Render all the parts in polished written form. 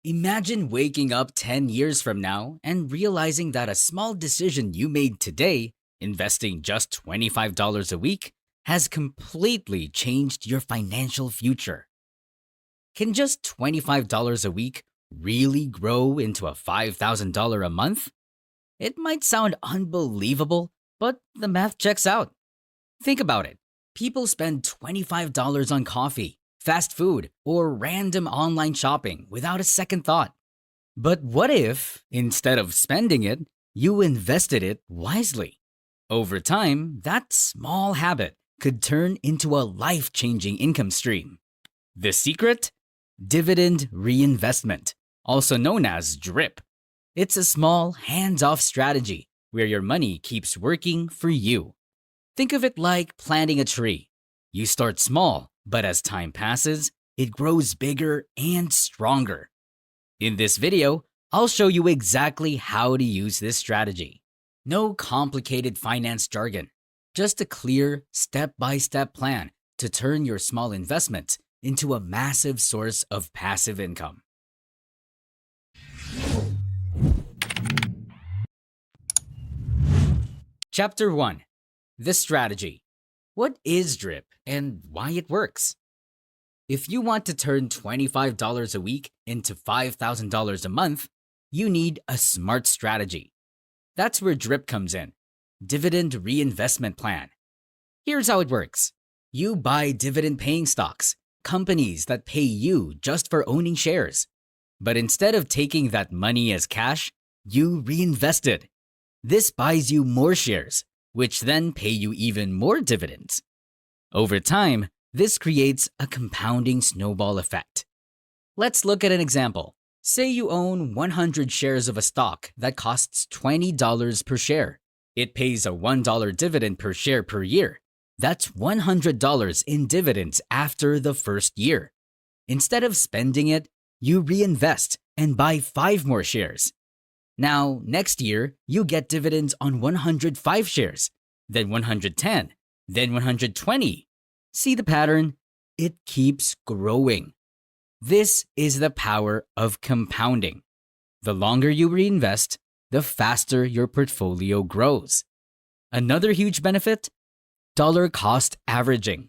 Imagine waking up 10 years from now and realizing that a small decision you made today, investing just $25 a week, has completely changed your financial future. Can just $25 a week really grow into a $5,000 a month? It might sound unbelievable, but the math checks out. Think about it. People spend $25 on coffee, fast food, or random online shopping without a second thought. But what if, instead of spending it, you invested it wisely? Over time, that small habit could turn into a life changing income stream. The secret? Dividend reinvestment, also known as DRIP. It's a small, hands off strategy where your money keeps working for you. Think of it like planting a tree. You start small, but as time passes, it grows bigger and stronger. In this video, I'll show you exactly how to use this strategy. No complicated finance jargon, just a clear, step-by-step plan to turn your small investments into a massive source of passive income. Chapter 1. The strategy. What is DRIP and why it works? If you want to turn $25 a week into $5,000 a month, you need a smart strategy. That's where DRIP comes in. Dividend Reinvestment Plan. Here's how it works. You buy dividend-paying stocks, companies that pay you just for owning shares. But instead of taking that money as cash, you reinvest it. This buys you more shares, which then pay you even more dividends. Over time, this creates a compounding snowball effect. Let's look at an example. Say you own 100 shares of a stock that costs $20 per share. It pays a $1 dividend per share per year. That's $100 in dividends after the first year. Instead of spending it, you reinvest and buy 5 more shares. Now, next year, you get dividends on 105 shares, then 110, then 120. See the pattern? It keeps growing. This is the power of compounding. The longer you reinvest, the faster your portfolio grows. Another huge benefit? Dollar cost averaging.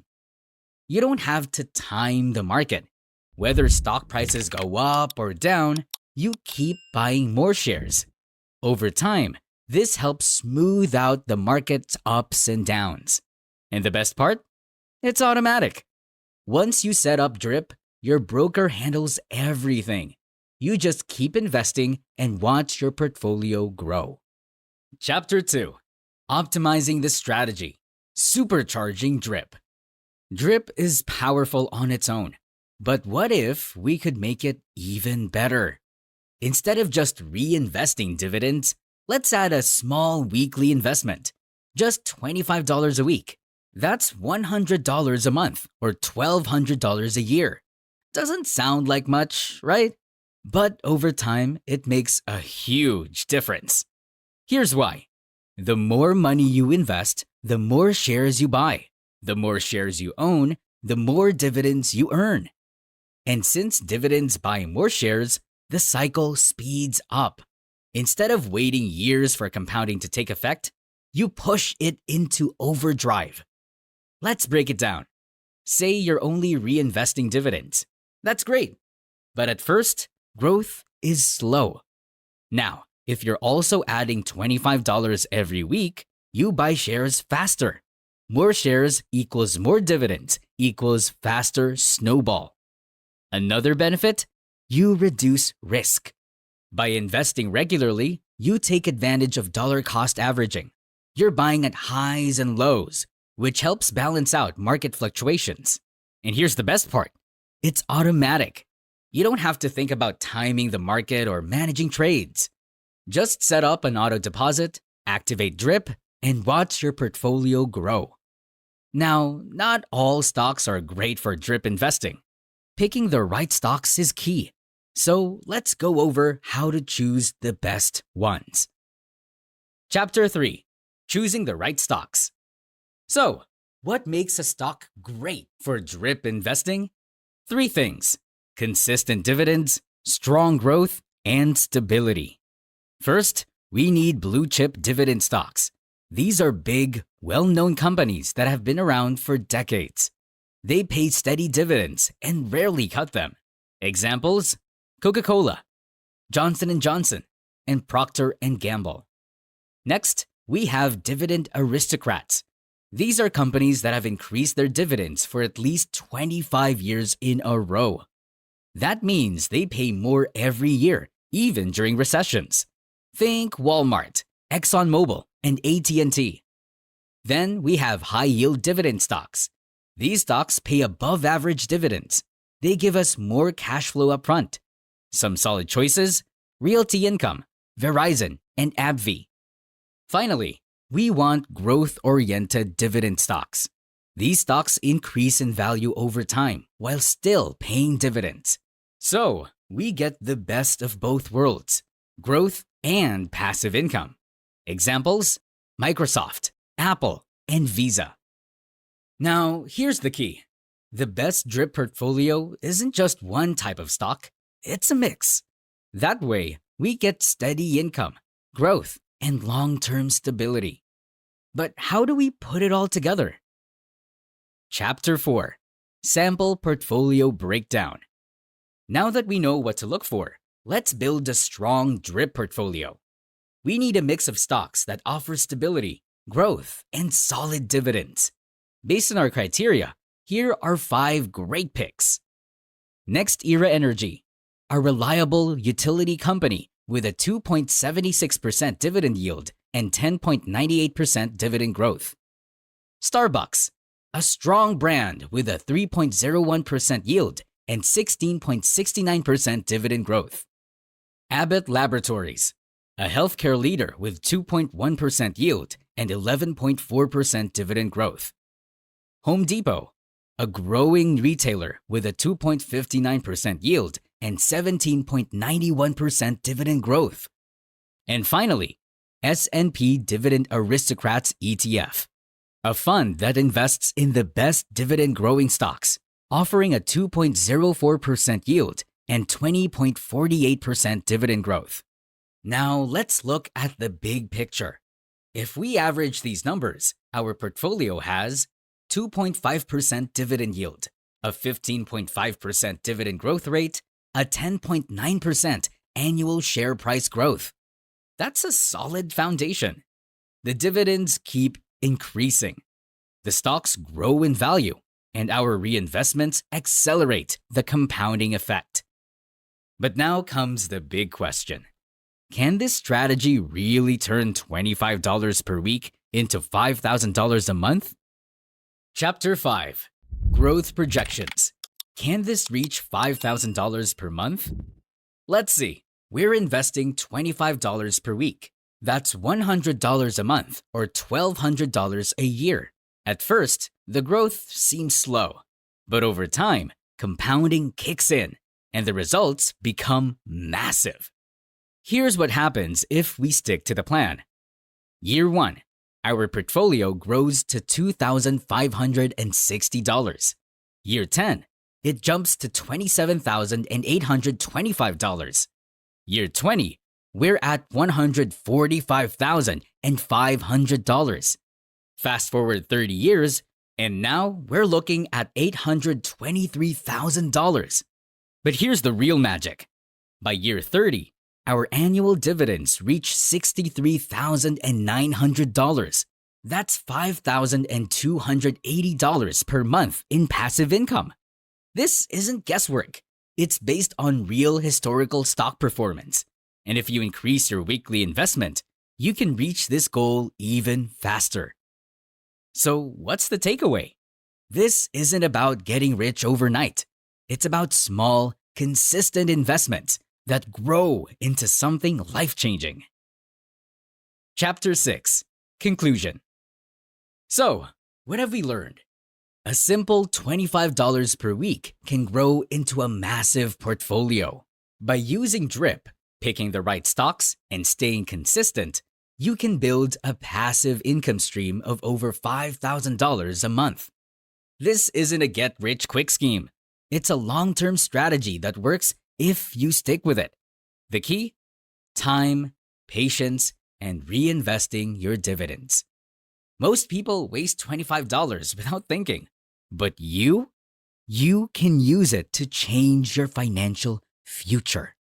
You don't have to time the market. Whether stock prices go up or down, you keep buying more shares. Over time, this helps smooth out the market's ups and downs. And the best part? It's automatic. Once you set up DRIP, your broker handles everything. You just keep investing and watch your portfolio grow. Chapter 2. Optimizing the strategy. Supercharging DRIP. DRIP is powerful on its own. But what if we could make it even better? Instead of just reinvesting dividends, let's add a small weekly investment. Just $25 a week. That's $100 a month or $1,200 a year. Doesn't sound like much, right? But over time, it makes a huge difference. Here's why. The more money you invest, the more shares you buy. The more shares you own, the more dividends you earn. And since dividends buy more shares, the cycle speeds up. Instead of waiting years for compounding to take effect, you push it into overdrive. Let's break it down. Say you're only reinvesting dividends. That's great. But at first, growth is slow. Now, if you're also adding $25 every week, you buy shares faster. More shares equals more dividends equals faster snowball. Another benefit? You reduce risk. By investing regularly, you take advantage of dollar cost averaging. You're buying at highs and lows, which helps balance out market fluctuations. And here's the best part. It's automatic. You don't have to think about timing the market or managing trades. Just set up an auto deposit, activate DRIP, and watch your portfolio grow. Now, not all stocks are great for DRIP investing. Picking the right stocks is key. So let's go over how to choose the best ones. Chapter 3. Choosing the right stocks. So, what makes a stock great for DRIP investing? 3 things: consistent dividends, strong growth, and stability. First, we need blue chip dividend stocks. These are big, well-known companies that have been around for decades. They pay steady dividends and rarely cut them. Examples: Coca-Cola, Johnson & Johnson, and Procter & Gamble. Next, we have dividend aristocrats. These are companies that have increased their dividends for at least 25 years in a row. That means they pay more every year, even during recessions. Think Walmart, ExxonMobil, and AT&T. Then we have high-yield dividend stocks. These stocks pay above-average dividends. They give us more cash flow upfront. Some solid choices: Realty Income, Verizon, and AbbVie. Finally, we want growth-oriented dividend stocks. These stocks increase in value over time while still paying dividends. So, we get the best of both worlds: growth and passive income. Examples: Microsoft, Apple, and Visa. Now, here's the key. The best DRIP portfolio isn't just one type of stock, it's a mix. That way, we get steady income, growth, and long-term stability. But how do we put it all together? Chapter 4: Sample Portfolio Breakdown. Now that we know what to look for, let's build a strong DRIP portfolio. We need a mix of stocks that offer stability, growth, and solid dividends. Based on our criteria, here are 5 great picks. NextEra Energy, a reliable utility company with a 2.76% dividend yield and 10.98% dividend growth. Starbucks, a strong brand with a 3.01% yield and 16.69% dividend growth. Abbott Laboratories, a healthcare leader with 2.1% yield and 11.4% dividend growth. Home Depot, a growing retailer with a 2.59% yield and 17.91% dividend growth. And finally, S&P Dividend Aristocrats ETF, a fund that invests in the best dividend-growing stocks, offering a 2.04% yield and 20.48% dividend growth. Now let's look at the big picture. If we average these numbers, our portfolio has 2.5% dividend yield, a 15.5% dividend growth rate, a 10.9% annual share price growth. That's a solid foundation. The dividends keep increasing. The stocks grow in value, and our reinvestments accelerate the compounding effect. But now comes the big question. Can this strategy really turn $25 per week into $5,000 a month? Chapter 5: Growth Projections. Can this reach $5,000 per month? Let's see. We're investing $25 per week. That's $100 a month or $1,200 a year. At first, the growth seems slow, but over time, compounding kicks in and the results become massive. Here's what happens if we stick to the plan. Year 1, our portfolio grows to $2,560. Year 10, it jumps to $27,825. Year 20, we're at $145,500. Fast forward 30 years, and now we're looking at $823,000. But here's the real magic. By year 30, our annual dividends reach $63,900. That's $5,280 per month in passive income. This isn't guesswork. It's based on real historical stock performance. And if you increase your weekly investment, you can reach this goal even faster. So what's the takeaway? This isn't about getting rich overnight. It's about small, consistent investments that grow into something life-changing. Chapter 6: Conclusion. So, what have we learned? A simple $25 per week can grow into a massive portfolio. By using DRIP, picking the right stocks, and staying consistent, you can build a passive income stream of over $5,000 a month. This isn't a get-rich-quick scheme. It's a long-term strategy that works if you stick with it. The key? Time, patience, and reinvesting your dividends. Most people waste $25 without thinking, but you can use it to change your financial future.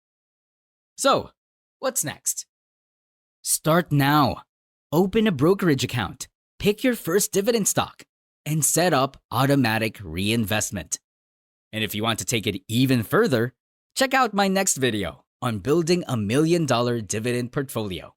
So, what's next? Start now. Open a brokerage account, pick your first dividend stock, and set up automatic reinvestment. And if you want to take it even further, check out my next video on building $1 million dividend portfolio.